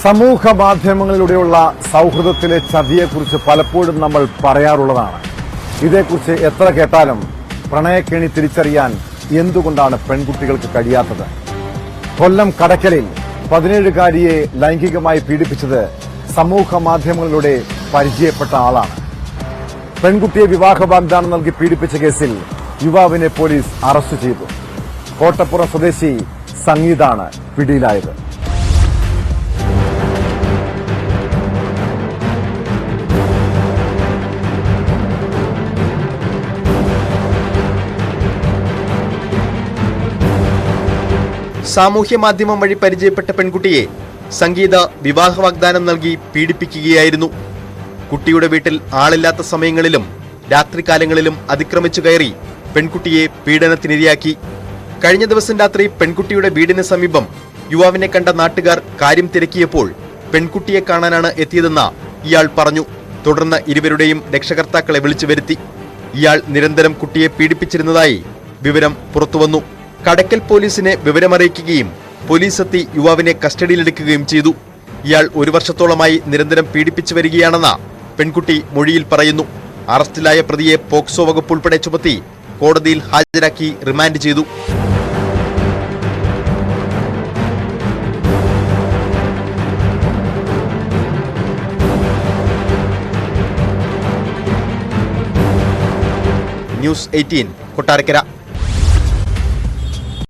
സമൂഹ മാധ്യമങ്ങളിലൂടെയുള്ള സൗഹൃദത്തിലെ ചതിയെക്കുറിച്ച് പലപ്പോഴും നമ്മൾ പറയാറുള്ളതാണ്. ഇതേക്കുറിച്ച് എത്ര കേട്ടാലും പ്രണയക്കേണി തിരിച്ചറിയാൻ എന്തുകൊണ്ടാണ് പെൺകുട്ടികൾക്ക് കഴിയാത്തത്? കൊല്ലം കടക്കലിൽ 17-കാരിയെ ലൈംഗികമായി പീഡിപ്പിച്ചത് സമൂഹ മാധ്യമങ്ങളിലൂടെ പരിചയപ്പെട്ട ആളാണ്. പെൺകുട്ടിയെ വിവാഹ വാഗ്ദാനം നൽകി പീഡിപ്പിച്ച കേസിൽ യുവാവിനെ പോലീസ് അറസ്റ്റ് ചെയ്തു. കോട്ടപ്പുറം സ്വദേശി സംഗീതാണ് പിടിയിലായത്. സാമൂഹ്യ മാധ്യമം വഴി പരിചയപ്പെട്ട പെൺകുട്ടിയെ സംഗീത വിവാഹ വാഗ്ദാനം നൽകി പീഡിപ്പിക്കുകയായിരുന്നു. കുട്ടിയുടെ വീട്ടിൽ ആളില്ലാത്ത സമയങ്ങളിലും രാത്രികാലങ്ങളിലും അതിക്രമിച്ചു കയറി പെൺകുട്ടിയെ പീഡനത്തിനിരയാക്കി. കഴിഞ്ഞ ദിവസം രാത്രി പെൺകുട്ടിയുടെ വീടിന് സമീപം യുവാവിനെ കണ്ട നാട്ടുകാർ കാര്യം തിരക്കിയപ്പോൾ പെൺകുട്ടിയെ കാണാനാണ് എത്തിയതെന്ന് ഇയാൾ പറഞ്ഞു. തുടർന്ന് ഇരുവരുടെയും രക്ഷകർത്താക്കളെ വിളിച്ചു വരുത്തി. ഇയാൾ നിരന്തരം കുട്ടിയെ പീഡിപ്പിച്ചിരുന്നതായി വിവരം പുറത്തുവന്നു. കടക്കൽ പോലീസിനെ വിവരമറിയിക്കുകയും പോലീസ് എത്തി യുവാവിനെ കസ്റ്റഡിയിലെടുക്കുകയും ചെയ്തു. ഇയാൾ 1 വർഷത്തോളമായി നിരന്തരം പീഡിപ്പിച്ചു വരികയാണെന്ന് പെൺകുട്ടി മൊഴിയിൽ പറയുന്നു. അറസ്റ്റിലായ പ്രതിയെ പോക്സോ വകുപ്പ് ഉൾപ്പെടെ ചുമത്തി കോടതിയിൽ ഹാജരാക്കി റിമാൻഡ് ചെയ്തു. ന്യൂസ് 18 കൊട്ടാരക്കര.